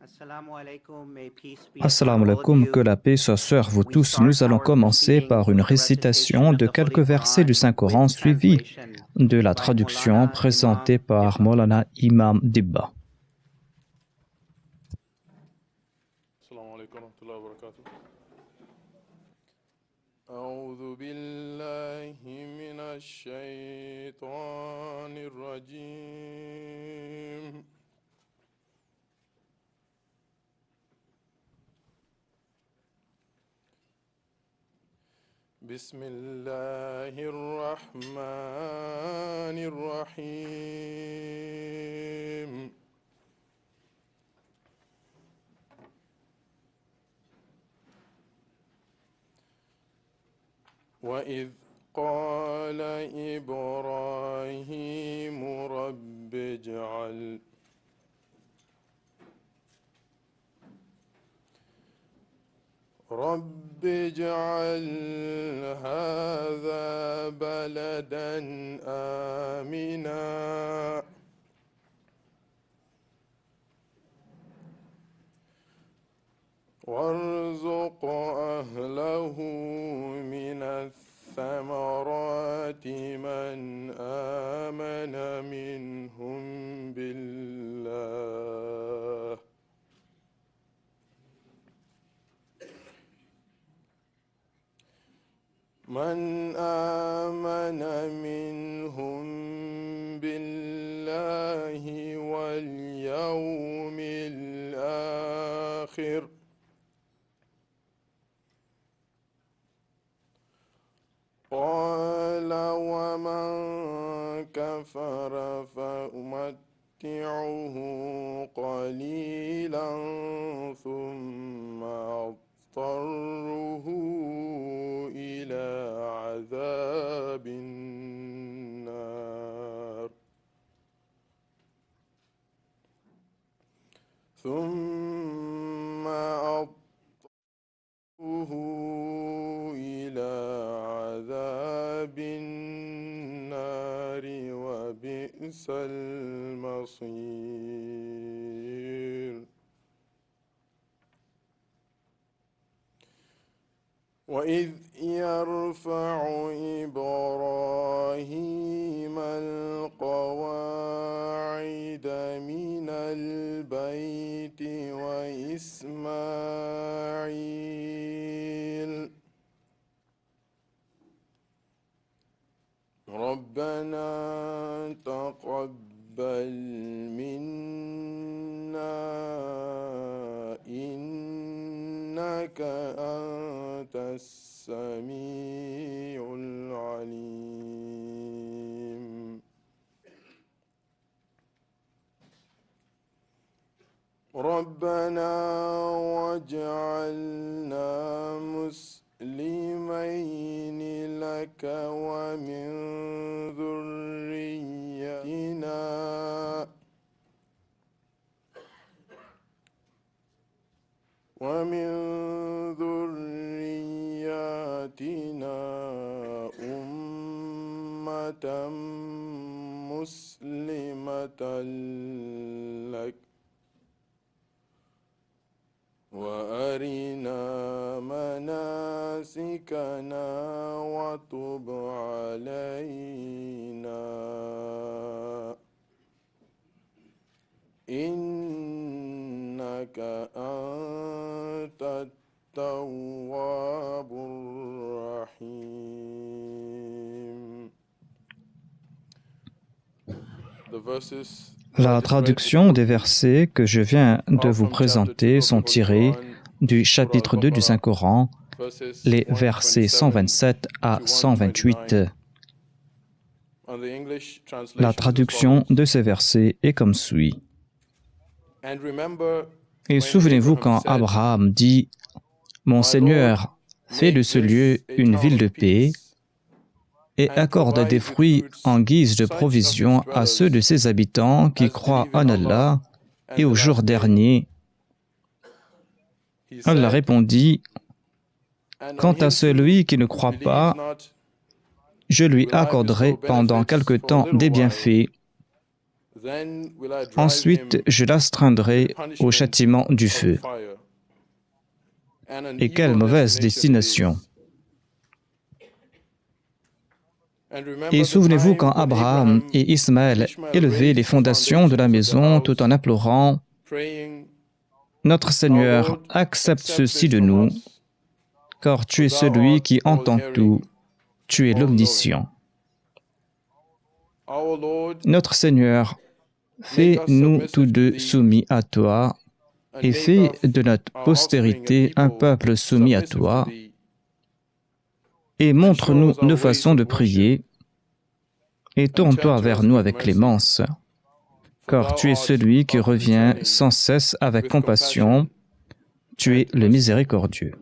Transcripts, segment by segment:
Assalamu alaikum, que la paix soit sur vous tous. Nous allons commencer par une récitation de quelques versets du Saint-Coran suivi de la traduction présentée par Maulana Imam Dibba. Assalamu alaikum wa rahmatullahi wa barakatuh. أعوذ بالله من الشيطان الرجيم. بسم الله الرحمن الرحيم. وإذ قال إبراهيم رب اجعل هذا بلدا آمنا وارزق أهله من الثمرات من آمن منهم بالله واليوم الآخر قال ومن كفر فأمتعه قليلا ثم أضطره إلى عذاب النار وبئس المصير. وإذ يرفع إبراهيم القواعد من البيت وإسماعيل ربنا تقبل منا إنك أنت السميع العليم ربنا واجعلنا مسلمين لك ومن ذرياتنا أمة مسلمة لك وأرنا مناسكنا وتب علينا إنك أنت التواب الرحيم. La traduction des versets que je viens de vous présenter sont tirés du chapitre 2 du Saint-Coran, les versets 127 à 128. La traduction de ces versets est comme suit. Et souvenez-vous quand Abraham dit « Mon Seigneur, fais de ce lieu une ville de paix et accorde des fruits en guise de provision à ceux de ses habitants qui croient en Allah et au jour dernier. » Allah répondit « Quant à celui qui ne croit pas, je lui accorderai pendant quelque temps des bienfaits Ensuite, je l'astreindrai au châtiment du feu. Et quelle mauvaise destination! Et souvenez-vous quand Abraham et Ismaël élevaient les fondations de la maison tout en implorant « Notre Seigneur, accepte ceci de nous, car tu es celui qui entend tout, tu es l'omniscient. » Notre Seigneur, fais-nous tous deux soumis à toi et fais de notre postérité un peuple soumis à toi et montre-nous nos façons de prier et tourne-toi vers nous avec clémence, car tu es celui qui revient sans cesse avec compassion, tu es le miséricordieux.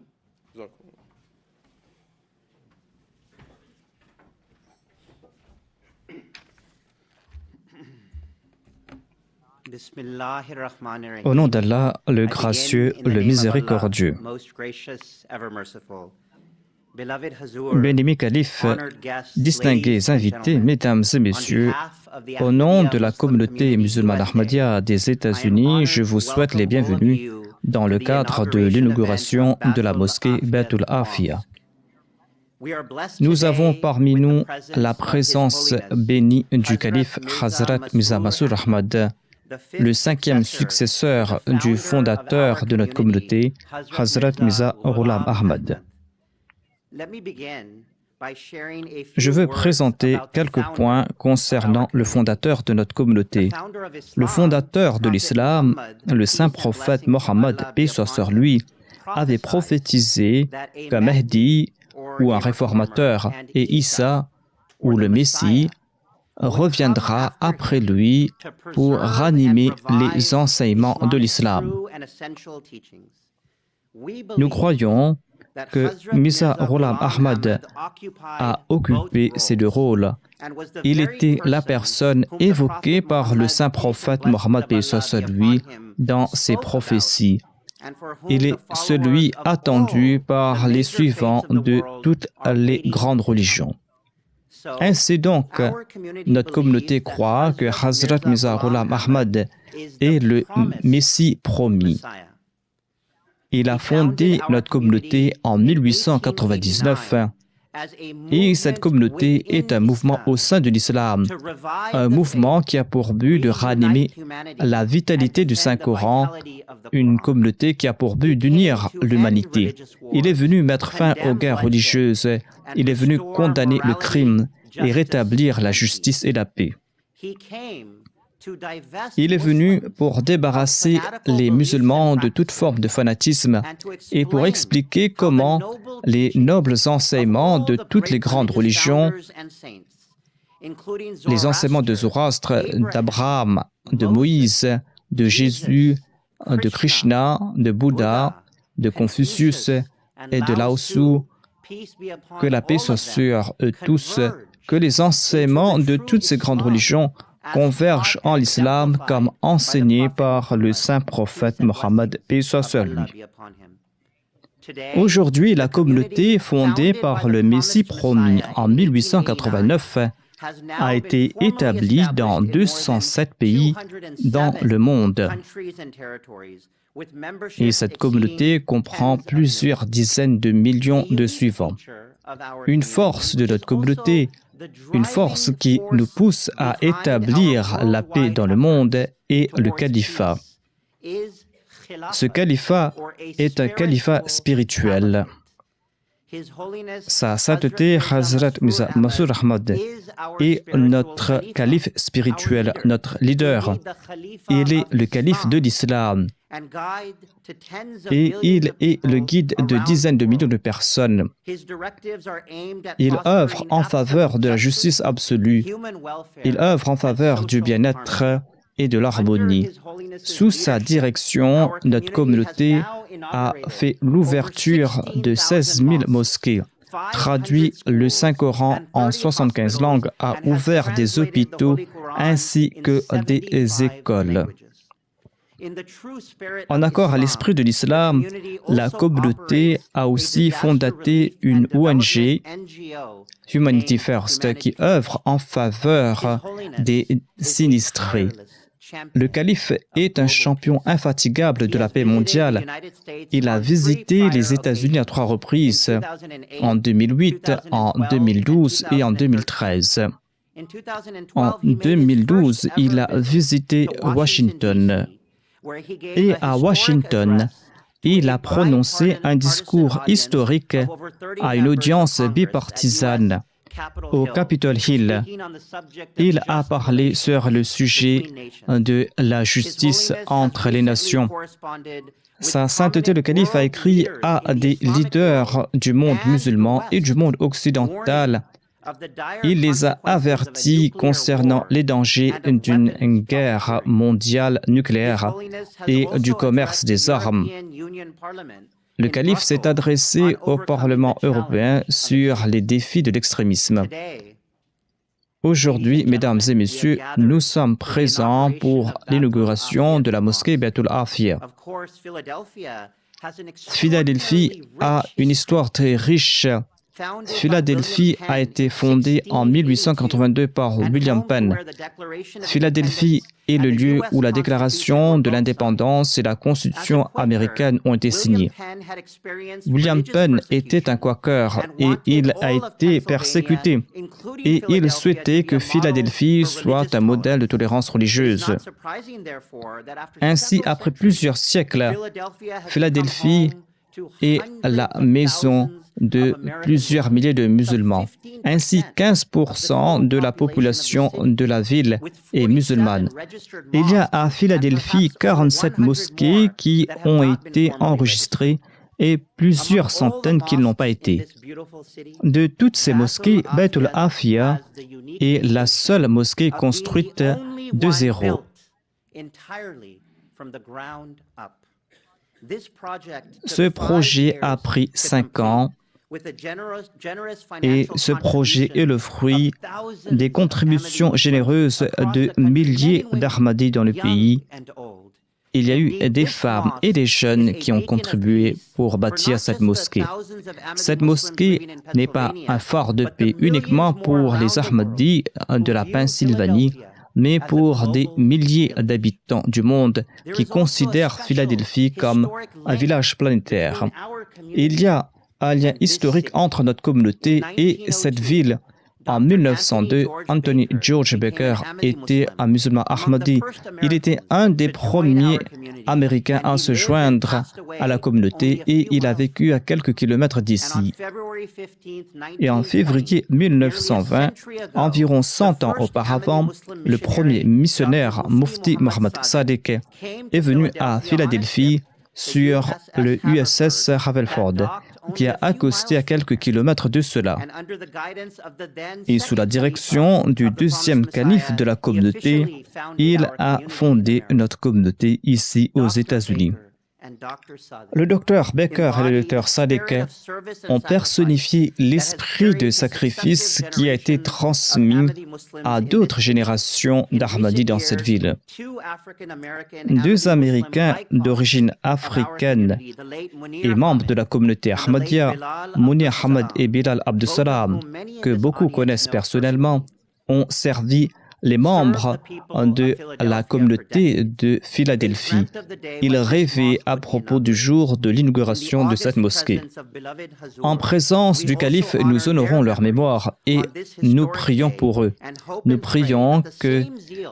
Au nom d'Allah, le gracieux, le miséricordieux. Béni Calife, distingués invités, mesdames et messieurs, au nom de la communauté musulmane Ahmadiyya des États-Unis, je vous souhaite les bienvenus dans le cadre de l'inauguration de la mosquée Baytul Afia. Nous avons parmi nous la présence bénie du calife Hazrat Mirza Masroor Ahmad, le 5e successeur du fondateur de notre communauté, Hazrat Mirza Ghulam Ahmad. Je veux présenter quelques points concernant le fondateur de notre communauté. Le fondateur de l'islam, le saint prophète Mohammed, paix soit sur lui, avait prophétisé qu'un Mahdi ou un réformateur et Issa ou le Messie reviendra après lui pour ranimer les enseignements de l'islam. Nous croyons que Mirza Ghulam Ahmad a occupé ces deux rôles. Il était la personne évoquée par le saint prophète Mohammed paix soit sur lui dans ses prophéties. Il est celui attendu par les suivants de toutes les grandes religions. Ainsi donc, notre communauté croit que Hazrat Mirza Ghulam Ahmad est le Messie promis. Il a fondé notre communauté en 1899 et cette communauté est un mouvement au sein de l'islam, un mouvement qui a pour but de ranimer la vitalité du Saint-Coran, une communauté qui a pour but d'unir l'humanité. Il est venu mettre fin aux guerres religieuses, il est venu condamner le crime et rétablir la justice et la paix. Il est venu pour débarrasser les musulmans de toute forme de fanatisme et pour expliquer comment les nobles enseignements de toutes les grandes religions, les enseignements de Zoroastre, d'Abraham, de Moïse, de Jésus, de Krishna, de Bouddha, de Confucius et de Lao Tzu, que la paix soit sur eux tous, que les enseignements de toutes ces grandes religions convergent en l'islam comme enseigné par le saint prophète Mohammed, paix soit sur lui. Aujourd'hui, la communauté fondée par le Messie promis en 1889 a été établie dans 207 pays dans le monde. Et cette communauté comprend plusieurs dizaines de millions de suivants. Une force de notre communauté, une force qui nous pousse à établir la paix dans le monde est le califat. Ce califat est un califat spirituel. Sa sainteté, Hazrat Mirza Masroor Ahmad, est notre calife spirituel, notre leader. Il est le calife de l'islam. Et il est le guide de dizaines de millions de personnes. Il œuvre en faveur de la justice absolue. Il œuvre en faveur du bien-être et de l'harmonie. Sous sa direction, notre communauté a fait l'ouverture de 16 000 mosquées, traduit le Saint-Coran en 75 langues, a ouvert des hôpitaux ainsi que des écoles. En accord à l'esprit de l'islam, la communauté a aussi fondé une ONG, Humanity First, qui œuvre en faveur des sinistrés. Le calife est un champion infatigable de la paix mondiale. Il a visité les États-Unis à 3 reprises, en 2008, en 2012 et en 2013. En 2012, il a visité Washington. Et à Washington, il a prononcé un discours historique à une audience bipartisane au Capitol Hill. Il a parlé sur le sujet de la justice entre les nations. Sa sainteté le calife a écrit à des leaders du monde musulman et du monde occidental. Il les a avertis concernant les dangers d'une guerre mondiale nucléaire et du commerce des armes. Le calife s'est adressé au Parlement européen sur les défis de l'extrémisme. Aujourd'hui, mesdames et messieurs, nous sommes présents pour l'inauguration de la mosquée Baitul Afia. Philadelphie a une histoire très riche. Philadelphie a été fondée en 1882 par William Penn. Philadelphie est le lieu où la déclaration de l'indépendance et la Constitution américaine ont été signées. William Penn était un quaker et il a été persécuté. Et il souhaitait que Philadelphie soit un modèle de tolérance religieuse. Ainsi, après plusieurs siècles, Philadelphie est la maison de plusieurs milliers de musulmans. Ainsi, 15% de la population de la ville est musulmane. Il y a à Philadelphie 47 mosquées qui ont été enregistrées et plusieurs centaines qui ne l'ont pas été. De toutes ces mosquées, Baitul Afia est la seule mosquée construite de zéro. Ce projet a pris 5 ans et ce projet est le fruit des contributions généreuses de milliers d'Ahmadis dans le pays. Il y a eu des femmes et des jeunes qui ont contribué pour bâtir cette mosquée. Cette mosquée n'est pas un phare de paix uniquement pour les Ahmadis de la Pennsylvanie, mais pour des milliers d'habitants du monde qui considèrent Philadelphie comme un village planétaire. Il y a un lien historique entre notre communauté et cette ville. En 1902, Anthony George Baker était un musulman Ahmadi. Il était un des premiers Américains à se joindre à la communauté et il a vécu à quelques kilomètres d'ici. Et en février 1920, environ 100 ans auparavant, le premier missionnaire, Mufti Muhammad Sadiq, est venu à Philadelphie sur le USS Haverford, qui a accosté à quelques kilomètres de cela. Et sous la direction du deuxième calife de la communauté, il a fondé notre communauté ici aux États-Unis. Le docteur Baker et le docteur Sadiq ont personnifié l'esprit de sacrifice qui a été transmis à d'autres générations d'Ahmadis dans cette ville. 2 Américains d'origine africaine et membres de la communauté Ahmadiyya, Mouni Ahmad et Bilal Abdussalam, que beaucoup connaissent personnellement, ont servi les membres de la communauté de Philadelphie. Ils rêvaient à propos du jour de l'inauguration de cette mosquée. En présence du calife, nous honorons leur mémoire et nous prions pour eux. Nous prions que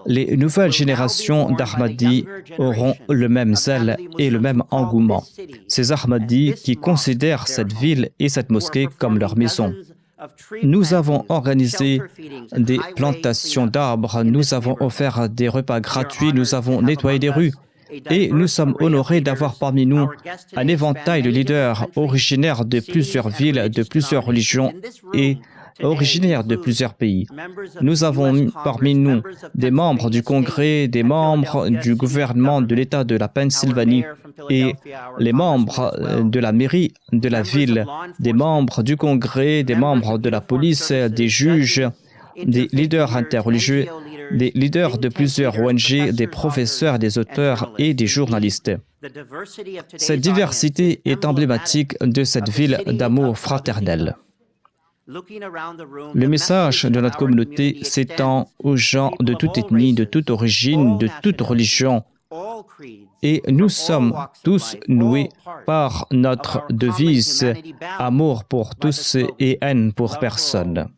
les nouvelles générations d'Ahmadis auront le même zèle et le même engouement. Ces Ahmadis qui considèrent cette ville et cette mosquée comme leur maison. Nous avons organisé des plantations d'arbres, nous avons offert des repas gratuits, nous avons nettoyé des rues et nous sommes honorés d'avoir parmi nous un éventail de leaders originaires de plusieurs villes, de plusieurs religions et originaires de plusieurs pays. Nous avons parmi nous des membres du Congrès, des membres du gouvernement de l'État de la Pennsylvanie et les membres de la mairie de la ville, des membres du Congrès, des membres de la police, des juges, des leaders interreligieux, des leaders de plusieurs ONG, des professeurs, des auteurs et des journalistes. Cette diversité est emblématique de cette ville d'amour fraternel. Le message de notre communauté s'étend aux gens de toute ethnie, de toute origine, de toute religion. Et nous sommes tous noués par notre devise « Amour pour tous et haine pour personne ».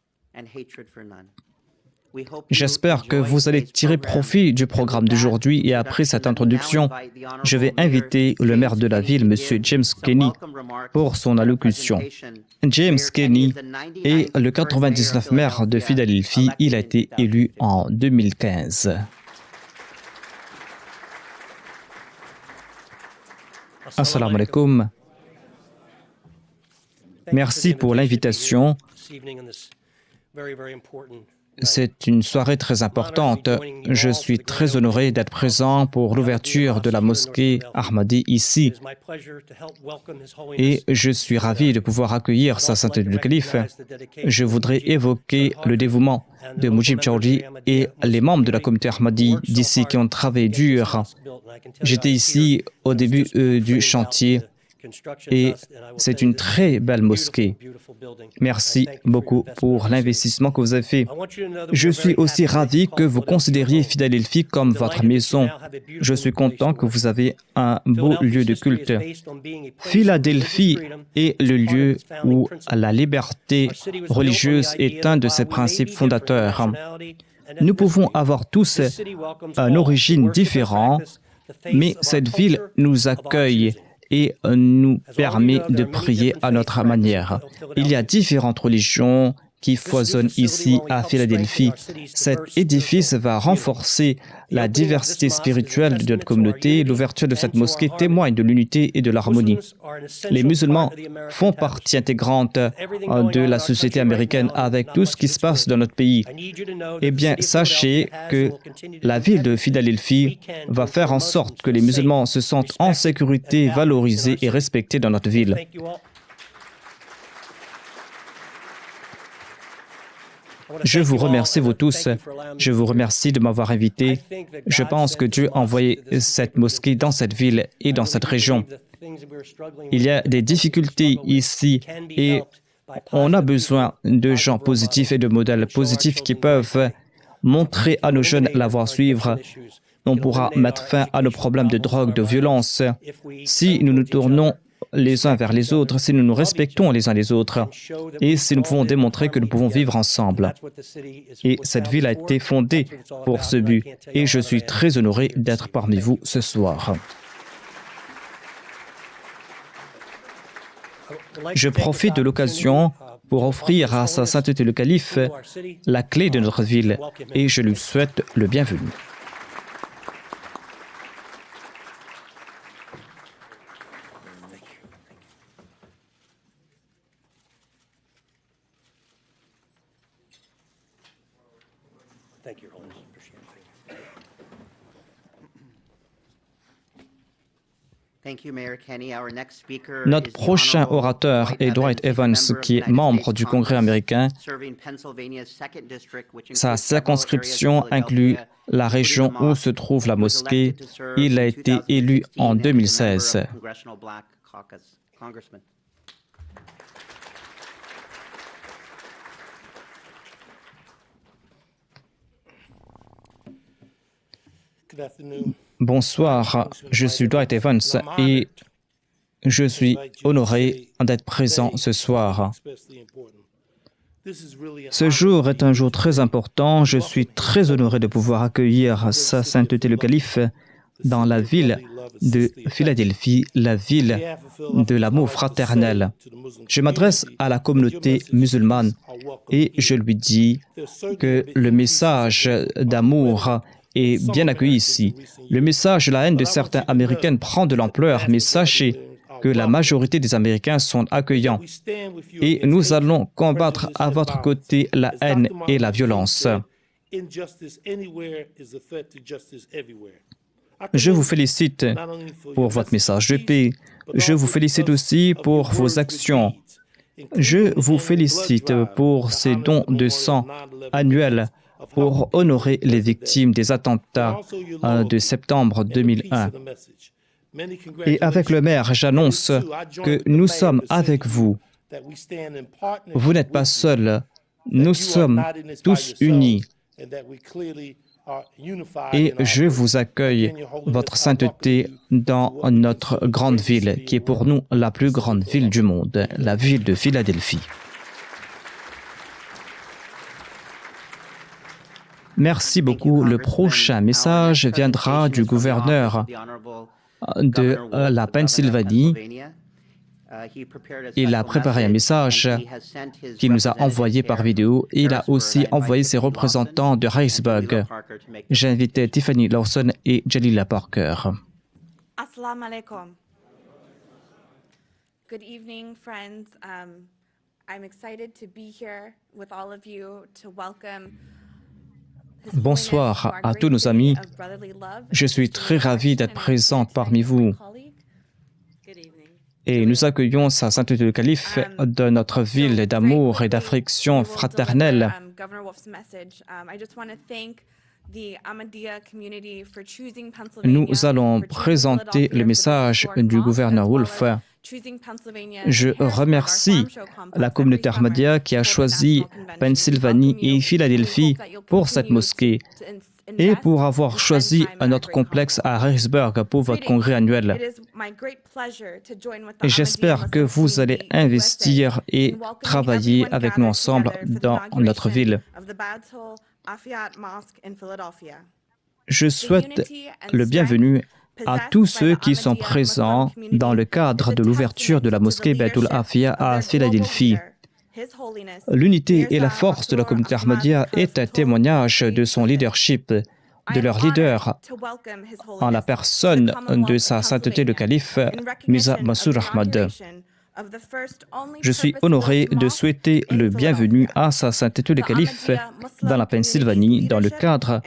J'espère que vous allez tirer profit du programme d'aujourd'hui et après cette introduction, je vais inviter le maire de la ville, M. James Kenney, pour son allocution. James Kenney est le 99e maire de Philadelphie. Il a été élu en 2015. Assalamu alaikum. Merci pour l'invitation. C'est une soirée très importante. Je suis très honoré d'être présent pour l'ouverture de la mosquée Ahmadi ici. Et je suis ravi de pouvoir accueillir Sa Sainteté le Calife. Je voudrais évoquer le dévouement de Mujib Chaudhry et les membres de la communauté Ahmadi d'ici qui ont travaillé dur. J'étais ici au début du chantier. Et c'est une très belle mosquée. Merci beaucoup pour l'investissement que vous avez fait. Je suis aussi ravi que vous considériez Philadelphie comme votre maison. Je suis content que vous avez un beau lieu de culte. Philadelphie est le lieu où la liberté religieuse est un de ses principes fondateurs. Nous pouvons avoir tous une origine différente, mais cette ville nous accueille et nous permet de prier à notre manière. Il y a différentes religions qui foisonnent ici à Philadelphie. Cet édifice va renforcer la diversité spirituelle de notre communauté. L'ouverture de cette mosquée témoigne de l'unité et de l'harmonie. Les musulmans font partie intégrante de la société américaine avec tout ce qui se passe dans notre pays. Eh bien, sachez que la ville de Philadelphie va faire en sorte que les musulmans se sentent en sécurité, valorisés et respectés dans notre ville. Je vous remercie, vous tous. Je vous remercie de m'avoir invité. Je pense que Dieu a envoyé cette mosquée dans cette ville et dans cette région. Il y a des difficultés ici et on a besoin de gens positifs et de modèles positifs qui peuvent montrer à nos jeunes la voie à suivre. On pourra mettre fin à nos problèmes de drogue, de violence, si nous nous tournons les uns vers les autres, si nous nous respectons les uns les autres et si nous pouvons démontrer que nous pouvons vivre ensemble. Et cette ville a été fondée pour ce but et je suis très honoré d'être parmi vous ce soir. Je profite de l'occasion pour offrir à Sa Sainteté le Calife la clé de notre ville et je lui souhaite le bienvenu. Notre prochain orateur est Dwight Evans, qui est membre du Congrès américain. Sa circonscription inclut la région où se trouve la mosquée. Il a été élu en 2016. Bonsoir, je suis Dwight Evans et je suis honoré d'être présent ce soir. Ce jour est un jour très important. Je suis très honoré de pouvoir accueillir Sa Sainteté le Calife dans la ville de Philadelphie, la ville de l'amour fraternel. Je m'adresse à la communauté musulmane et je lui dis que le message d'amour est bien accueilli ici. Le message de la haine de certains Américains prend de l'ampleur, mais sachez que la majorité des Américains sont accueillants. Et nous allons combattre à votre côté la haine et la violence. Je vous félicite pour votre message de paix. Je vous félicite aussi pour vos actions. Je vous félicite pour ces dons de sang annuels pour honorer les victimes des attentats de septembre 2001. Et avec le maire, j'annonce que nous sommes avec vous. Vous n'êtes pas seuls, nous sommes tous unis. Et je vous accueille, votre sainteté, dans notre grande ville, qui est pour nous la plus grande ville du monde, la ville de Philadelphie. Merci beaucoup. Le prochain message viendra du gouverneur de la Pennsylvanie. Il a préparé un message qu'il nous a envoyé par vidéo. Il a aussi envoyé ses représentants de Harrisburg. J'ai invité Tiffany Lawson et Jalila Parker. Assalamu alaikum. Good evening, friends. I'm excited to be here with all of you to welcome. Bonsoir à tous nos amis. Je suis très ravi d'être présente parmi vous. Et nous accueillons sa sainteté le calife de notre ville d'amour et d'affection fraternelle. Nous allons présenter le message du gouverneur Wolf. Je remercie la communauté Ahmadiyya qui a choisi Pennsylvanie et Philadelphie pour cette mosquée et pour avoir choisi notre complexe à Harrisburg pour votre congrès annuel. Et j'espère que vous allez investir et travailler avec nous ensemble dans notre ville. Je souhaite le bienvenu à tous ceux qui sont présents dans le cadre de l'ouverture de la mosquée Baitul Afia à Philadelphie. L'unité et la force de la communauté Ahmadiyya est un témoignage de son leadership, de leur leader, en la personne de sa sainteté le calife, Mirza Masroor Ahmad. Je suis honoré de souhaiter le bienvenu à sa sainteté le calife dans la Pennsylvanie dans le cadre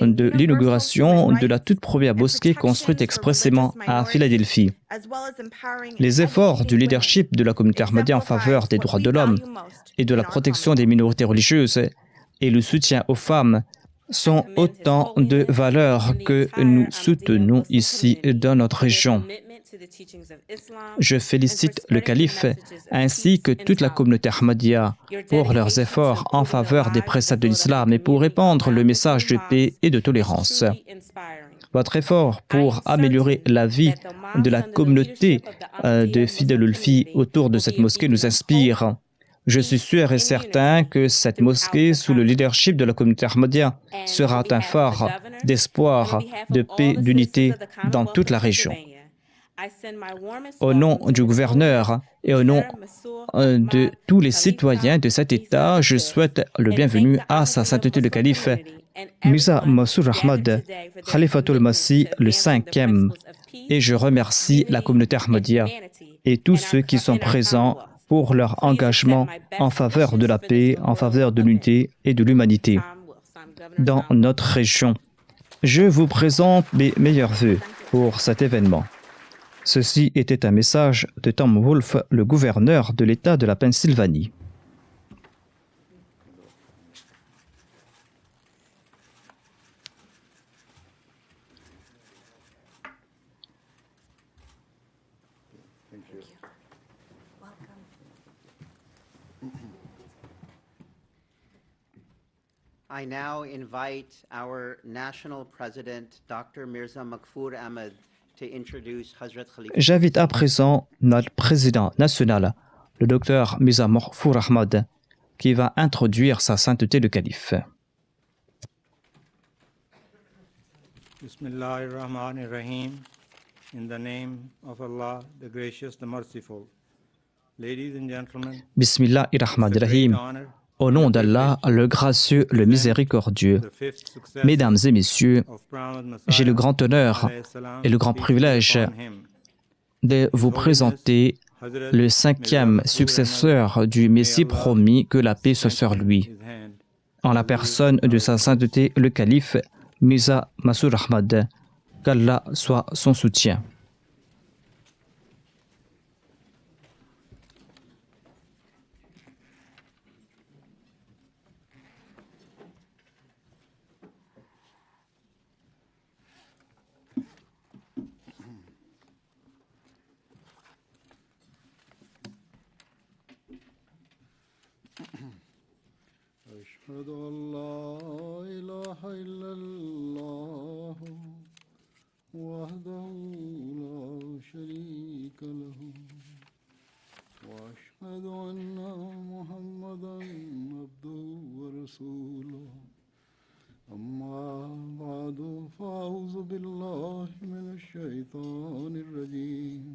de l'inauguration de la toute première mosquée construite expressément à Philadelphie. Les efforts du leadership de la communauté Ahmadiyya en faveur des droits de l'homme et de la protection des minorités religieuses et le soutien aux femmes sont autant de valeurs que nous soutenons ici dans notre région. Je félicite le calife ainsi que toute la communauté Ahmadiyya pour leurs efforts en faveur des préceptes de l'islam et pour répandre le message de paix et de tolérance. Votre effort pour améliorer la vie de la communauté de Philadelphie autour de cette mosquée nous inspire. Je suis sûr et certain que cette mosquée, sous le leadership de la communauté Ahmadiyya, sera un phare d'espoir, de paix, d'unité dans toute la région. Au nom du gouverneur et au nom de tous les citoyens de cet État, je souhaite le bienvenu à sa sainteté le calife, Mirza Masroor Ahmad, Khalifatul Masih le 5e, et je remercie la communauté Ahmadiyya et tous ceux qui sont présents pour leur engagement en faveur de la paix, en faveur de l'unité et de l'humanité dans notre région. Je vous présente mes meilleurs vœux pour cet événement. Ceci était un message de Tom Wolf, le gouverneur de l'État de la Pennsylvanie. I now invite our national president, Dr. Mirza Makfour Ahmad, to introduce Hazrat Khalifa. J'invite à présent notre président national, le docteur Mirza Makfour Ahmad, qui va introduire sa sainteté le calife. Bismillahirrahmanirrahim. In the name of Allah, the gracious, the merciful. Ladies and gentlemen, Bismillahirrahmanirrahim. Au nom d'Allah, le gracieux, le miséricordieux, Mesdames et Messieurs, j'ai le grand honneur et le grand privilège de vous présenter le 5e successeur du Messie promis, que la paix soit sur lui, en la personne de sa sainteté le calife Mirza Masroor Ahmad, qu'Allah soit son soutien. أشهد أن لا إله إلا الله وحده لا شريك له وأشهد أن محمدا عبده ورسوله أما بعد فأعوذ بالله من الشيطان الرجيم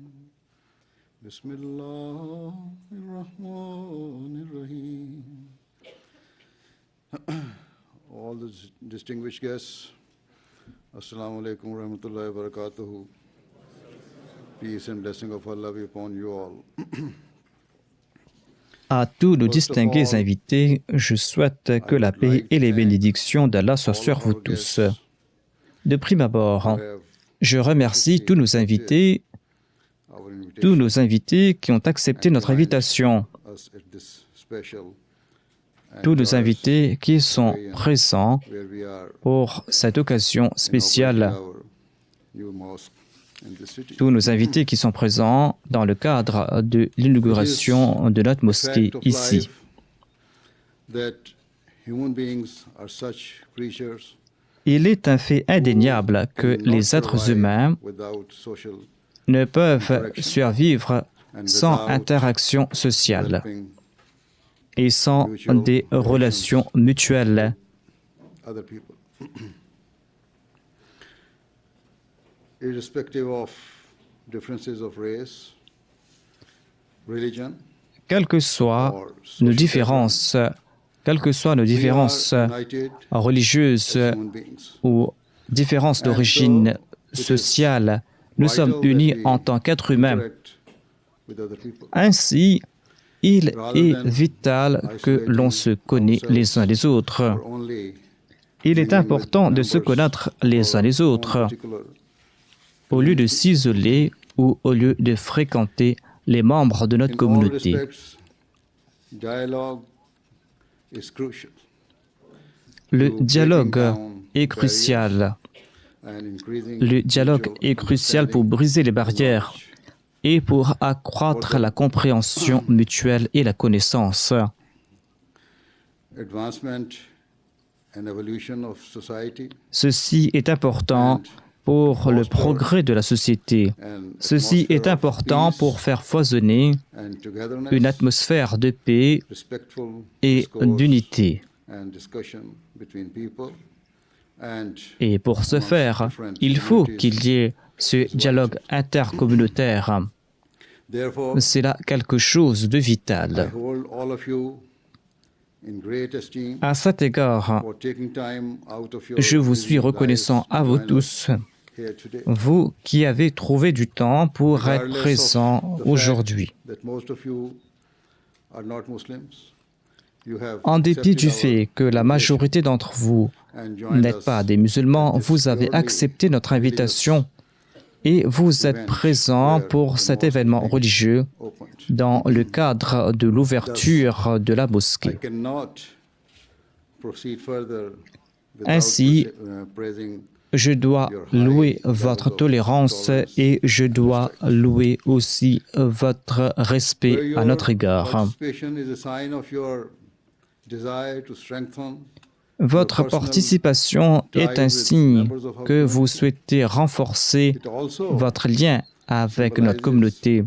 بسم الله الرحمن الرحيم All the distinguished guests, Assalamu alaikum wa rahmatullahi wa barakatuhu. Peace and blessing of Allah be upon you all. À tous nos distingués invités, je souhaite que la paix et les bénédictions d'Allah soient sur vous tous. De prime abord, je remercie tous nos invités qui ont accepté notre invitation, tous nos invités qui sont présents pour cette occasion spéciale, tous nos invités qui sont présents dans le cadre de l'inauguration de notre mosquée ici. Il est un fait indéniable que les êtres humains ne peuvent survivre sans interaction sociale et sans des relations mutuelles. Irrespective of differences of race, religion, Quelles que soient nos différences, religieuses human beings. ou différences d'origine sociale, nous sommes unis en tant qu'êtres humains. Interact with other people. Ainsi, il est vital que l'on se connaisse les uns les autres. Or only Il est important de se connaître les uns les autres, particular au lieu de s'isoler ou au lieu de fréquenter les membres de notre in all communauté. respects, dialogue is crucial. Le to breaking dialogue down est crucial. and increasing Le dialogue mutual est crucial pour understanding, briser les barrières knowledge. et pour accroître la compréhension mutuelle et la connaissance. Advancement and evolution of society Ceci est important pour le progrès de la société. and Ceci est atmosphere of important peace pour faire foisonner and togetherness, une atmosphère de paix respectful et discourse d'unité. and discussion between people and Et pour ce amongst faire, different il faut communities. qu'il y ait ce dialogue intercommunautaire. Therefore, C'est là quelque chose de I vital. hold all of you in great esteem À cet égard, for taking time out of your je vous suis busy reconnaissant lives à to vous join us tous, here today. vous qui avez trouvé du temps pour être Regardless of présents the fact aujourd'hui. that most of you are not Muslims, you have En dépit du accepted our fait que la majorité d'entre vous and joined n'êtes us pas des musulmans, at this vous avez purely accepté notre invitation et vous êtes présents pour cet événement religieux opened. dans le cadre de l'ouverture de la I mosquée. cannot proceed further without Ainsi, praising Je dois louer votre tolérance et je dois louer aussi votre respect à notre égard. participation is a sign of your desire to strengthen Votre participation est un signe que vous souhaitez renforcer it also votre lien avec notre communauté.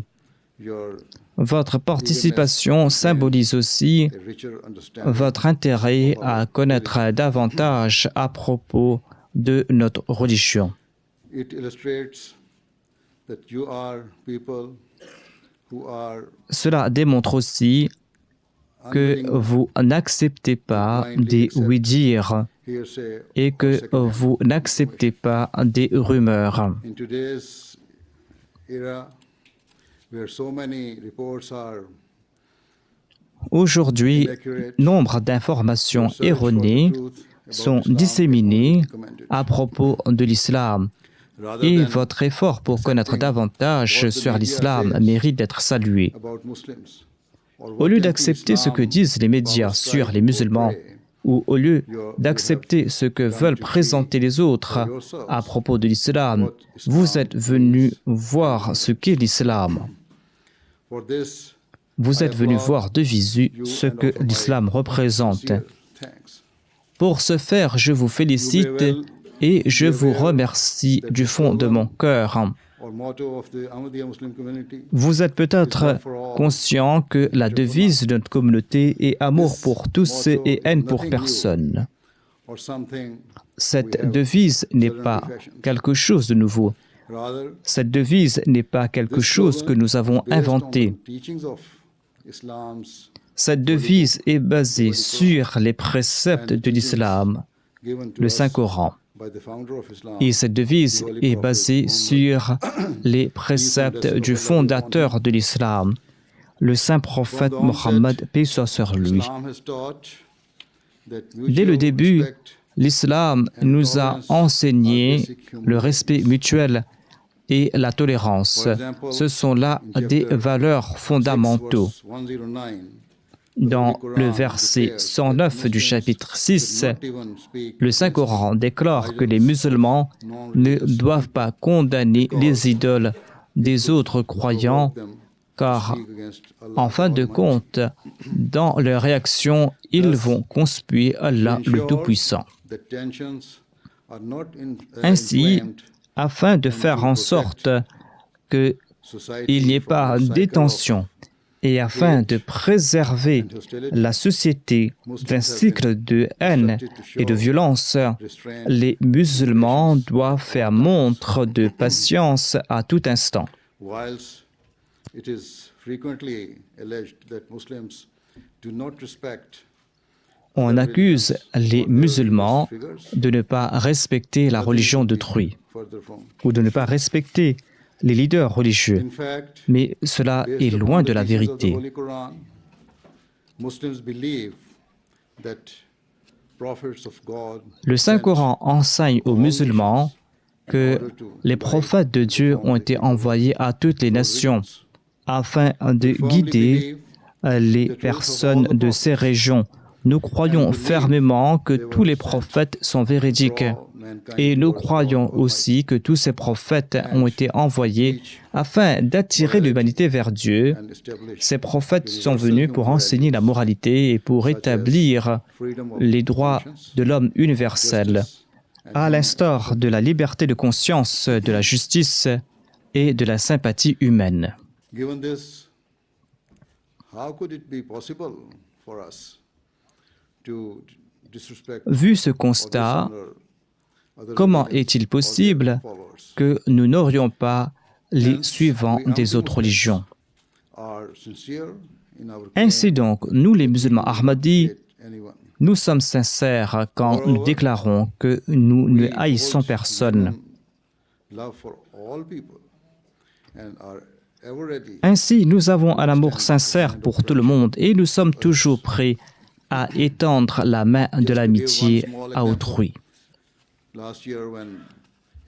your Votre participation symbolise aussi a richer understanding. votre intérêt à connaître davantage à propos de notre religion. It illustrates that you are people who are Cela démontre aussi que unwilling vous n'acceptez pas des oui-dire hearsay et que second-hand vous n'acceptez pas des rumeurs. in today's era where so many reports are Aujourd'hui, inaccurate, nombre d'informations your search for the erronées truth about sont Islam disséminées is recommended. à propos de l'islam Rather et than votre effort pour connaître davantage sur l'islam mérite d'être salué. about Muslims, or Au what lieu anti-Islam d'accepter ce que disent les médias powers sur try les to musulmans, portray, ou au lieu d'accepter ce que veulent présenter les autres à propos de l'islam, vous êtes venus voir ce qu'est l'islam. for this, Vous êtes venus voir de visu ce que l'islam représente. thanks. Pour ce faire, je vous félicite et je vous remercie du fond de mon cœur. Our motto of the Ahmadiyya Muslim community Vous êtes peut-être conscient que la devise de notre communauté est amour pour tous et haine pour personne. or something, Cette devise n'est pas quelque chose de nouveau. rather, Cette devise n'est pas quelque chose que nous avons based on inventé. the teachings of Islam's Cette devise est basée sur les préceptes de l'islam, given to le us Saint-Coran. by the founder of Islam. Et cette devise est basée sur les préceptes du fondateur de l'islam, le saint prophète Mohammed, paix soit sur lui. Islam has taught that Dès le mutual début, respect l'islam nous a enseigné le respect mutuel et la tolérance. Ce sont là des valeurs fondamentaux. 109 Dans le verset 109 du chapitre 6, le Saint-Coran déclare que les musulmans ne doivent pas condamner les idoles des autres croyants, car en fin de compte, dans leur réaction, ils vont conspuer Allah le Tout-Puissant. Ainsi, afin de faire en sorte qu'il n'y ait pas de tension et afin de préserver la société d'un cycle de haine et de violence, les musulmans doivent faire montre de patience à tout instant. Whilst it is frequently alleged that Muslims do not respect On accuse les musulmans de ne pas respecter la religion d'autrui further from. ou de ne pas respecter les leaders religieux. In fact, Mais cela based est upon loin the de la teachings of the vérité. Holy Quran, Muslims believe that prophets of God Le Saint-Coran enseigne aux musulmans que les prophètes de Dieu ont été envoyés à toutes les nations afin de guider les personnes de ces régions. Nous croyons fermement que tous les prophètes sont véridiques et nous croyons aussi que tous ces prophètes ont été envoyés afin d'attirer l'humanité vers Dieu. and establish Ces prophètes sont venus pour enseigner la moralité et pour établir freedom of les droits conscience, de l'homme universel, à l'instar de la liberté de conscience, de la justice et de la sympathie humaine. Given this, how could it be possible for us to disrespect Vu ce or constat, dishonor other comment religions est-il or their possible followers? que nous n'aurions pas les suivants des autres religions? Are sincere in our Ainsi donc, nous les musulmans ahmadis, anyone. nous sommes sincères quand nous déclarons que nous ne haïssons personne. Love for all people and are ever ready Ainsi, nous avons un amour sincère pour tout le monde et nous sommes toujours prêts à étendre la main de l'amitié à autrui. last year when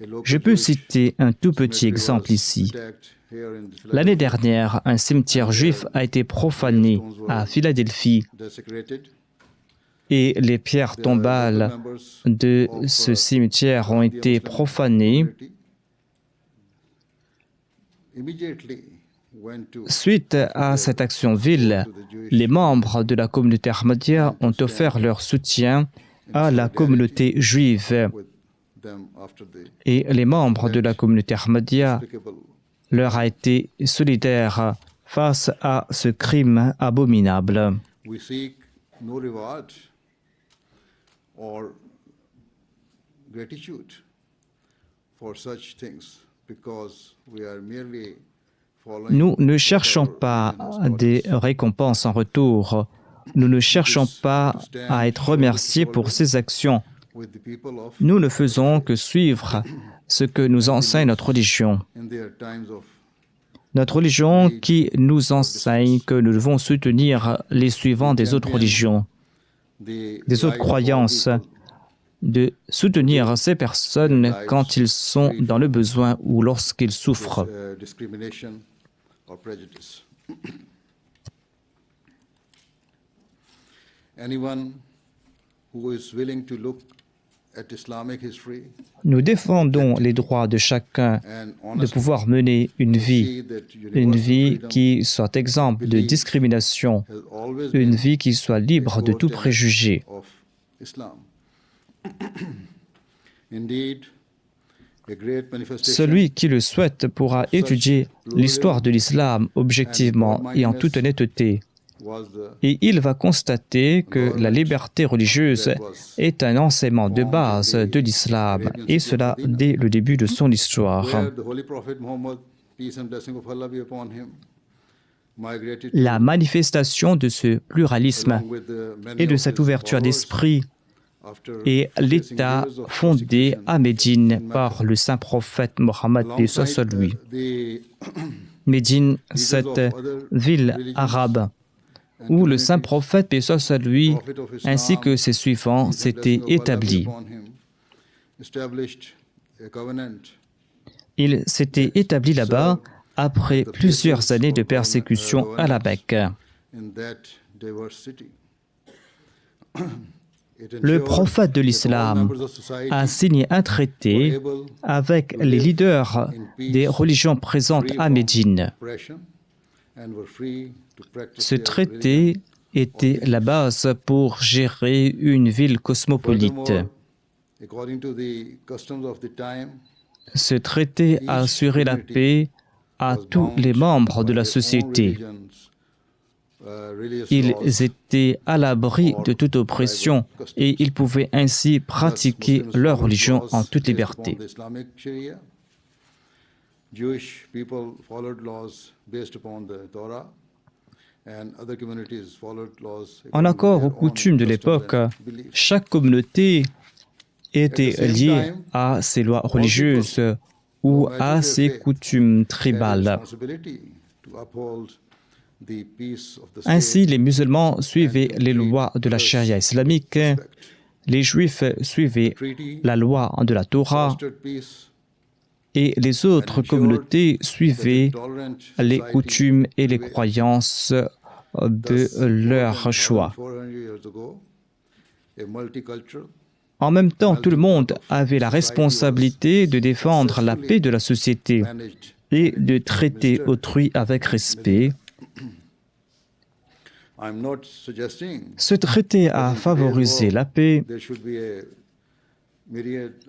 a local Je peux Jewish citer un tout petit cemetery exemple was ici. attacked here in L'année dernière, un cimetière juif a été profané à Philadelphie desecrated. et les pierres tombales de ce cimetière ont été profanées. Immediately went to Suite à cette action vile, les membres de la communauté Ahmadiyya ont offert leur soutien à la communauté juive with them after the et les membres de la communauté Ahmadiyya despicable. leur a été solidaire face à ce crime abominable. We seek no reward or gratitude for such things because we are merely following Nous ne cherchons pas des récompenses en retour. Nous ne cherchons pas à être remerciés pour ces actions. with the people of Nous ne faisons que suivre ce que nous enseigne notre religion. in their times of Notre religion qui nous enseigne que nous devons soutenir les suivants des autres religions, the des autres life of all croyances, people. de soutenir ces personnes quand ils sont dans le besoin ou lorsqu'ils souffrent. Discrimination or prejudice. Anyone who is willing to look at Islamic history Nous défendons les droits de chacun and de honestly pouvoir mener une vie qui soit exempte de discrimination, has always une been vie qui soit libre de tout préjugé. of Islam. Indeed, a great manifestation Celui qui le souhaite pourra étudier l'histoire de l'islam objectivement et en toute honnêteté. was the Et il va constater que la liberté religieuse est un enseignement de base de l'islam, et cela dès le début de son histoire. where the Holy Prophet Muhammad, peace and blessing of Allah be upon him, migrated La manifestation de ce pluralisme along with the many et de of cette his ouverture followers d'esprit after est facing l'État years of fondé persecution à Médine in Mecca. par le saint prophète Mohammed, paix soit sur Alongside lui. the Médine, cette ville arabe où le saint prophète, paix soit sur lui, Prophet of Islam, ainsi que ses suivants, peace and s'étaient blessing of Allah be établis. upon him, established a covenant Il s'était établi là-bas après plusieurs années de persécution à la Mecque. in that diverse city. It Le ensured prophète de that all l'islam members of society a signé un traité were able avec les leaders des religions présentes à Médine. oppression and were free to practice Ce their traité religion. était la base pour gérer une ville cosmopolite. Furthermore, according to the customs of the time, Ce traité a assuré la paix à tous les membres de la société. Ils étaient à l'abri de toute oppression et ils pouvaient ainsi pratiquer leur religion en toute liberté. Jewish people followed laws based upon the Torah, and other communities followed laws En accord aux coutumes de l'époque, chaque communauté était liée à ses lois religieuses ou à ses coutumes tribales. Ainsi, les musulmans suivaient les lois de la charia islamique, les juifs suivaient la loi de la Torah et les autres communautés suivaient les coutumes et les croyances de leur choix. En même temps, tout le monde avait la responsabilité de défendre la paix de la société et de traiter autrui avec respect. Ce traité a favorisé la paix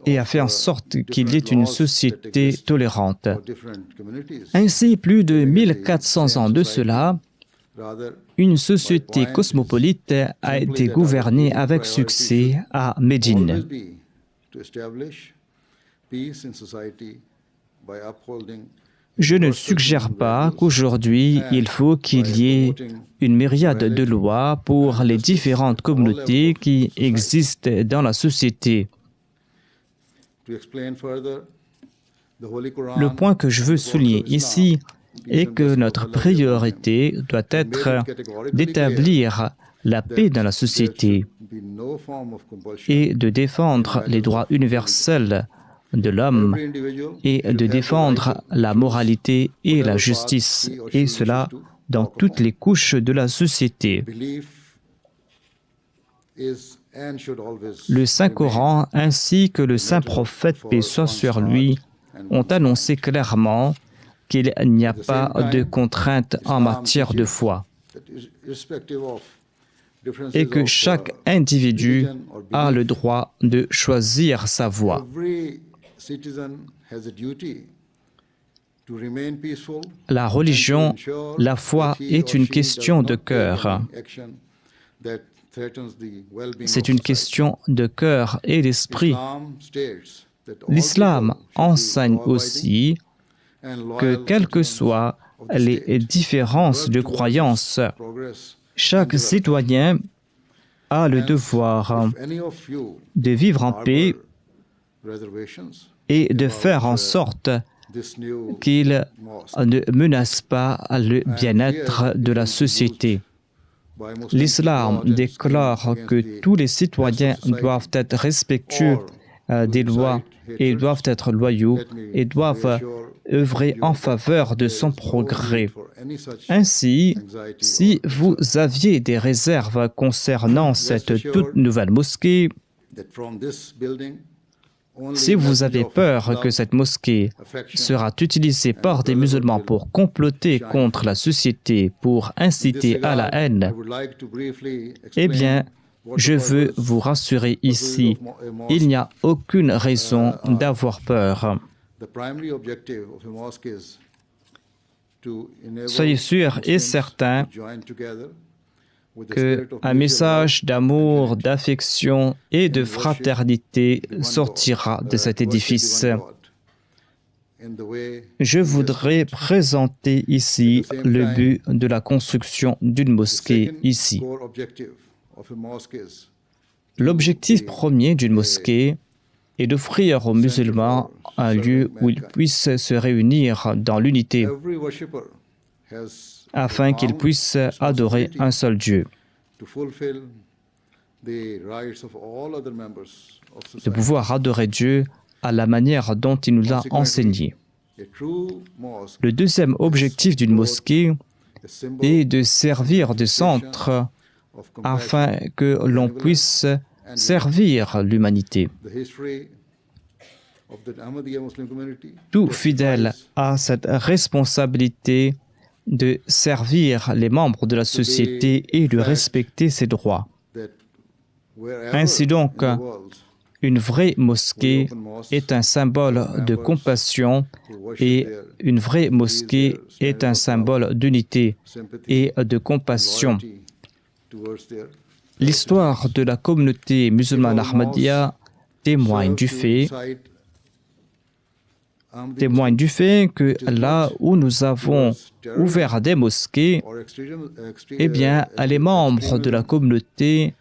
et a fait en sorte qu'il y ait une société tolérante. Ainsi, plus de 1400 ans de cela, une société cosmopolite a été gouvernée avec succès à Médine. Je ne suggère pas qu'aujourd'hui, il faut qu'il y ait une myriade de lois pour les différentes communautés qui existent dans la société. Le point que je veux souligner ici est que notre priorité doit être d'établir la paix dans la société et de défendre les droits universels de l'homme et de défendre la moralité et la justice, et cela dans toutes les couches de la société. Le Saint-Coran ainsi que le Saint-Prophète, paix soit sur lui, ont annoncé clairement qu'il n'y a pas de contrainte en matière de foi et que chaque individu a le droit de choisir sa voie. La religion, la foi est une question de cœur. C'est une question de cœur et d'esprit. L'islam enseigne aussi que, quelles que soient les différences de croyances, chaque citoyen a le devoir de vivre en paix et de faire en sorte qu'il ne menace pas le bien-être de la société. L'islam déclare que tous les citoyens doivent être respectueux des lois et doivent être loyaux et doivent œuvrer en faveur de son progrès. Ainsi, si vous aviez des réserves concernant cette toute nouvelle mosquée, si vous avez peur que cette mosquée sera utilisée par des musulmans pour comploter contre la société, pour inciter à la haine, eh bien, Je veux vous rassurer ici, il n'y a aucune raison d'avoir peur. The primary objective of a mosque is to enable Soyez sûrs et certains to join together with the spirit of qu'un mutual message love d'amour, and d'affection et de in worship fraternité to one sortira God, de cet to worship édifice. the one God. In the way Je voudrais présenter ici le but de la construction d'une the mosquée second ici. core objective of a mosque is L'objectif premier d'une mosquée est d'offrir aux musulmans un lieu où ils puissent se réunir dans l'unité every worshipper has afin qu'ils puissent adorer un seul Dieu, to fulfill the rights of all other members of de society. pouvoir adorer Dieu à la manière dont il nous l'a enseigné. A true mosque Le deuxième objectif d'une mosquée a symbol est de servir de centre of compassion. afin que l'on puisse servir l'humanité. The history of the Ahmadiyya Muslim community Tout fidèle a cette responsabilité de servir les membres de la société et de respecter ses droits. that wherever Ainsi donc, in the world une vraie mosquée est un symbole de compassion et une vraie mosquée est un symbole d'unité sympathy et de compassion. loyalty towards their L'histoire de la communauté musulmane Ahmadiyya témoigne du serve to fait incite Ahmadiyya témoigne du fait que là où nous avons ouvert des mosquées, or eh bien, les membres de la communauté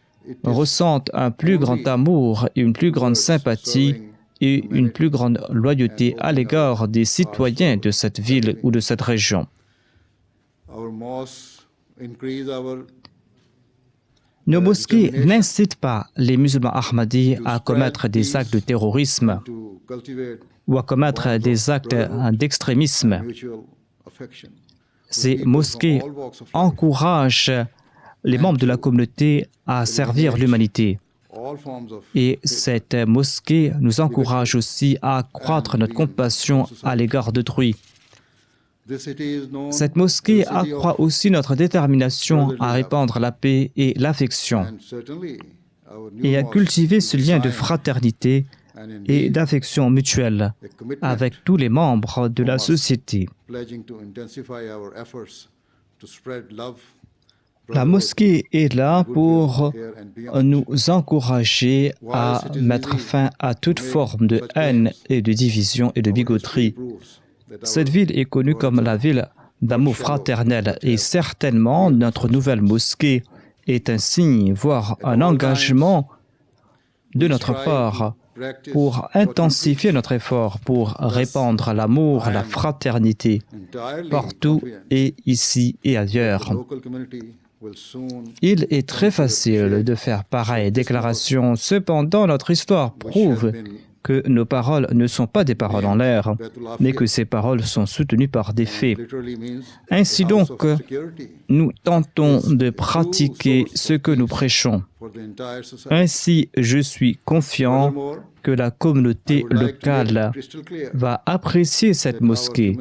ressentent un plus grand amour, une plus grande sympathie et une plus grande loyauté à l'égard des citoyens de cette ville ou de cette région. our mosques increase our Nos mosquées n'incitent pas les musulmans ahmadis à commettre des actes de terrorisme to cultivate ou à commettre des actes d'extrémisme. mutual affection. Ces mosquées encouragent les membres de la communauté à servir l'humanité. All forms of Et cette mosquée nous encourage aussi à accroître notre compassion à l'égard d'autrui. this city is known Cette mosquée as a city of- accroît aussi notre détermination à répandre la paix et l'affection and certainly our new et à mosque cultiver ce lien de sign fraternité and et indeed d'affection mutuelle a commitment avec tous les membres de la société. pledging to intensify our efforts to spread love. La mosquée est là pour nous encourager à mettre fin à toute forme de haine et de division et de bigoterie. Cette ville est connue comme la ville d'amour fraternel et certainement notre nouvelle mosquée est un signe, voire un engagement de notre part pour intensifier notre effort pour répandre l'amour, la fraternité partout et ici et ailleurs. Il est très facile de faire pareille déclaration, cependant notre histoire prouve que nos paroles ne sont pas des paroles en l'air, mais que ces paroles sont soutenues par des faits. Ainsi donc, nous tentons de pratiquer ce que nous prêchons. Ainsi, je suis confiant que la communauté locale va apprécier cette mosquée.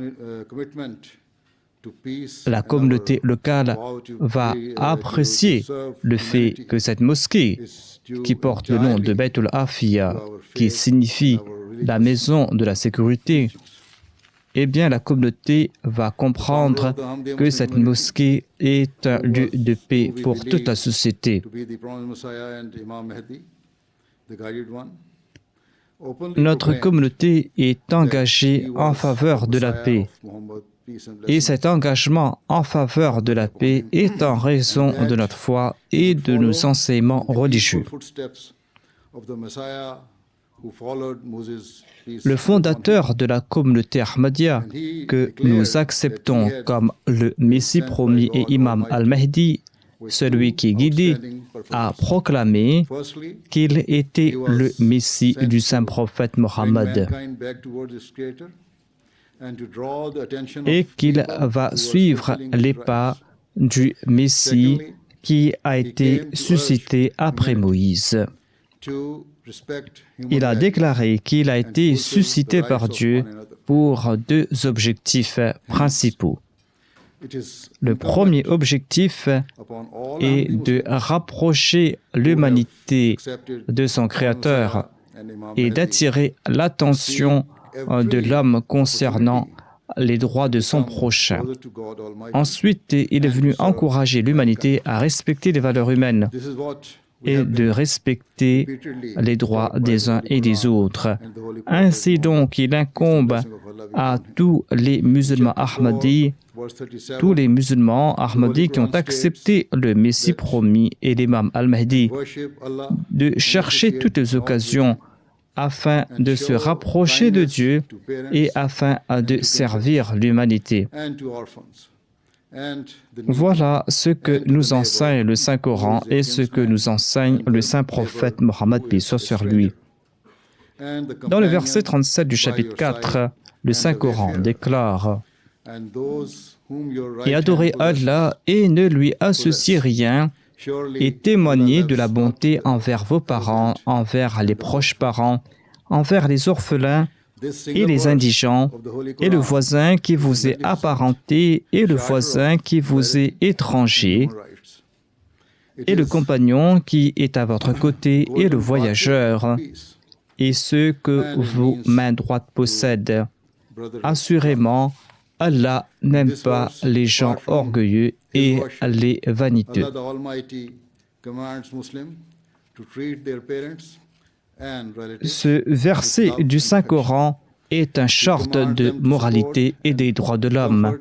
La communauté locale va apprécier le fait que cette mosquée, qui porte le nom de Baytul Afiya, qui signifie la maison de la sécurité, eh bien la communauté va comprendre que cette mosquée est un lieu de paix pour toute la société. Notre communauté est engagée en faveur de la paix. Et cet engagement en faveur de la paix est en raison de notre foi et de nos enseignements religieux. Le fondateur de la communauté Ahmadiyya, que nous acceptons comme le Messie promis et Imam al-Mahdi, celui qui est guidé, a proclamé qu'il était le Messie du saint prophète Mohammed et qu'il va suivre les pas du Messie qui a été suscité après Moïse. Il a déclaré qu'il a été suscité par Dieu pour deux objectifs principaux. Le premier objectif est de rapprocher l'humanité de son Créateur et d'attirer l'attention de l'homme concernant les droits de son prochain. Ensuite, il est venu encourager l'humanité à respecter les valeurs humaines et de respecter les droits des uns et des autres. Ainsi donc, il incombe à tous les musulmans ahmadis, tous les musulmans ahmadis qui ont accepté le Messie promis et l'imam al-Mahdi, de chercher toutes les occasions afin de se rapprocher de Dieu et afin de servir l'humanité. Voilà ce que nous enseigne le Saint-Coran et ce que nous enseigne le Saint-Prophète Mohammed paix soit sur lui. Dans le verset 37 du chapitre 4, le Saint-Coran déclare « Et adorez Allah et ne lui associez rien, et témoignez de la bonté envers vos parents, envers les proches parents, envers les orphelins et les indigents, et le voisin qui vous est apparenté, et le voisin qui vous est étranger, et le compagnon qui est à votre côté, et le voyageur, et ceux que vos mains droites possèdent. Assurément, Allah n'aime pas les gens orgueilleux et les vaniteux. » Ce verset du Saint-Coran est un charte de moralité et des droits de l'homme.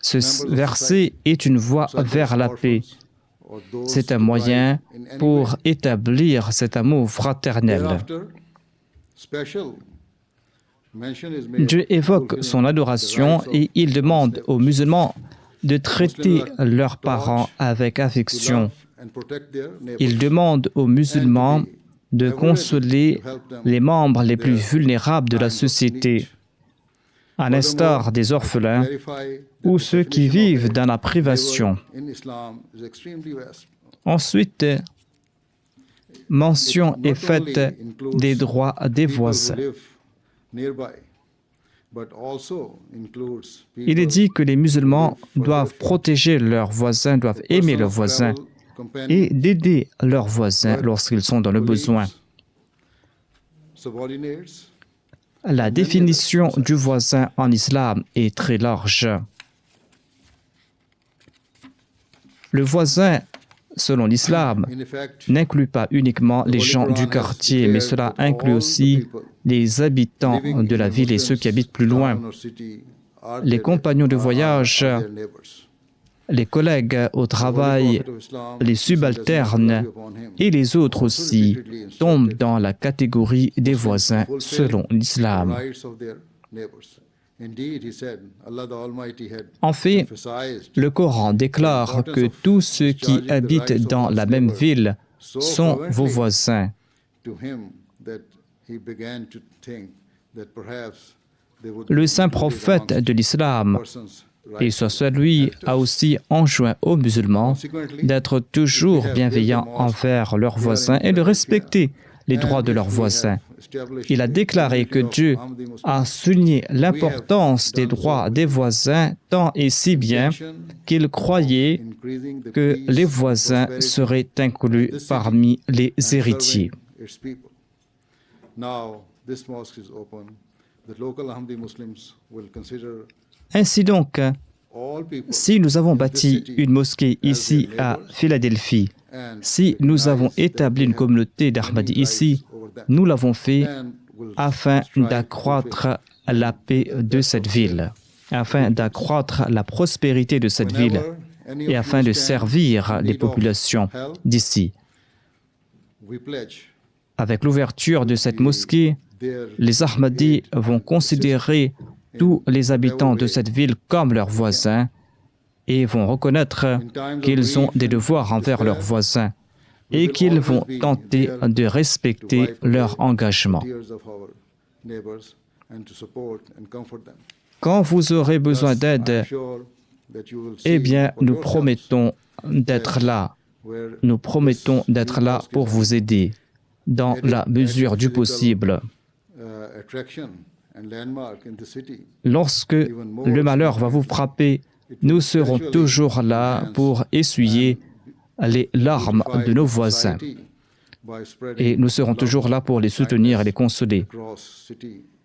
Ce verset est une voie vers la paix. C'est un moyen pour établir cet amour fraternel. Dieu évoque son adoration et il demande aux musulmans de traiter leurs parents avec affection. Il demande aux musulmans de consoler les membres les plus vulnérables de la société, à l'instar des orphelins ou ceux qui vivent dans la privation. Ensuite, mention est faite des droits des voisins. Il est dit que les musulmans doivent protéger leurs voisins, doivent aimer leurs voisins et d'aider leurs voisins lorsqu'ils sont dans le besoin. La définition du voisin en islam est très large. Le voisin, selon l'islam, n'inclut pas uniquement les gens du quartier, mais cela inclut aussi les habitants de la ville et ceux qui habitent plus loin, les compagnons de voyage, les collègues au travail, les subalternes et les autres aussi tombent dans la catégorie des voisins selon l'islam. En fait, le Coran déclare que tous ceux qui habitent dans la même ville sont vos voisins. Le saint prophète de l'islam, et soit lui, a aussi enjoint aux musulmans d'être toujours bienveillants envers leurs voisins et de respecter les droits de leurs voisins. Il a déclaré que Dieu a souligné l'importance des droits des voisins tant et si bien qu'il croyait que les voisins seraient inclus parmi les héritiers. Ainsi donc, si nous avons bâti une mosquée ici à Philadelphie, si nous avons établi une communauté d'Ahmadis ici, nous l'avons fait afin d'accroître la paix de cette ville, afin d'accroître la prospérité de cette ville et afin de servir les populations d'ici. Avec l'ouverture de cette mosquée, les Ahmadis vont considérer tous les habitants de cette ville comme leurs voisins et vont reconnaître qu'ils ont des devoirs envers leurs voisins et qu'ils vont tenter de respecter leur engagement. Quand vous aurez besoin d'aide, eh bien, nous promettons d'être là. Nous promettons d'être là pour vous aider dans la mesure du possible. and landmark in the city. Lorsque le malheur va vous frapper, nous serons toujours là pour essuyer les larmes de nos voisins. Et nous serons toujours là pour les soutenir et les consoler.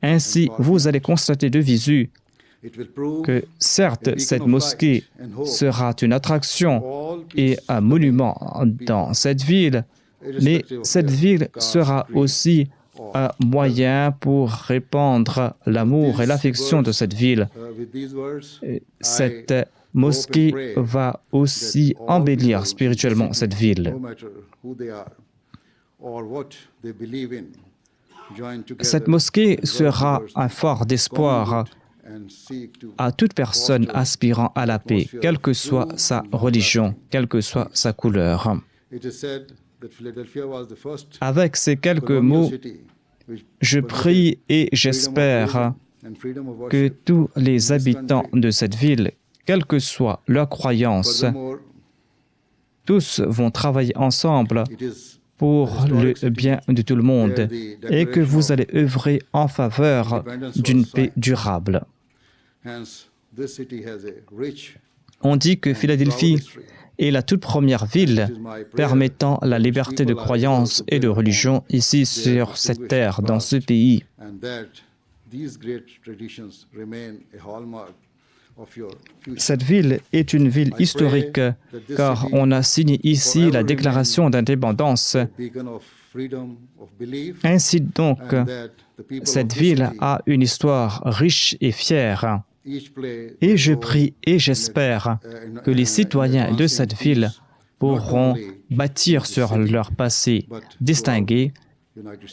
Ainsi, vous allez constater de visu que certes, cette mosquée sera une attraction et un monument dans cette ville, mais cette ville sera aussi un moyen pour répandre l'amour et l'affection de cette ville. Cette mosquée va aussi embellir spirituellement cette ville. Cette mosquée sera un phare d'espoir à toute personne aspirant à la paix, quelle que soit sa religion, quelle que soit sa couleur. Avec ces quelques mots, je prie et j'espère que tous les habitants de cette ville, quelle que soit leur croyance, tous vont travailler ensemble pour le bien de tout le monde et que vous allez œuvrer en faveur d'une paix durable. On dit que Philadelphie est la toute première ville permettant la liberté de croyance et de religion ici sur cette terre, dans ce pays. Cette ville est une ville historique car on a signé ici la déclaration d'indépendance. Ainsi donc, cette ville a une histoire riche et fière. Et je prie et j'espère que les citoyens de cette ville pourront bâtir sur leur passé distingué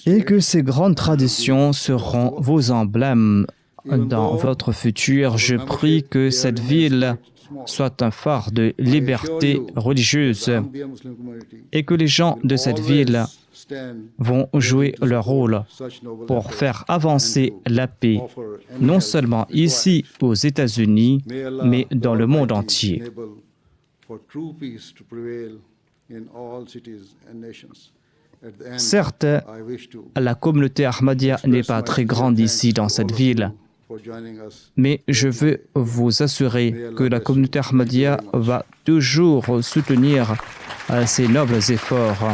et que ces grandes traditions seront vos emblèmes dans votre futur. Je prie que cette ville soit un phare de liberté religieuse et que les gens de cette ville vont jouer leur rôle pour faire avancer la paix, non seulement ici aux États-Unis, mais dans le monde entier. Certes, la communauté Ahmadiyya n'est pas très grande ici dans cette ville, mais je veux vous assurer que la communauté Ahmadiyya va toujours soutenir ces nobles efforts.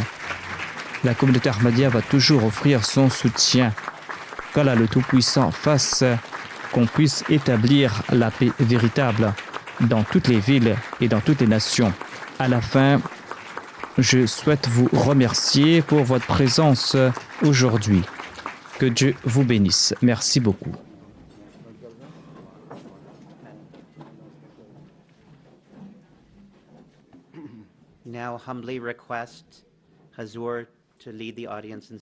La communauté Ahmadiyya va toujours offrir son soutien. Qu'Allah le Tout-Puissant fasse qu'on puisse établir la paix véritable dans toutes les villes et dans toutes les nations. À la fin, je souhaite vous remercier pour votre présence aujourd'hui. Que Dieu vous bénisse. Merci beaucoup. Now humbly request Hazur to lead the audience in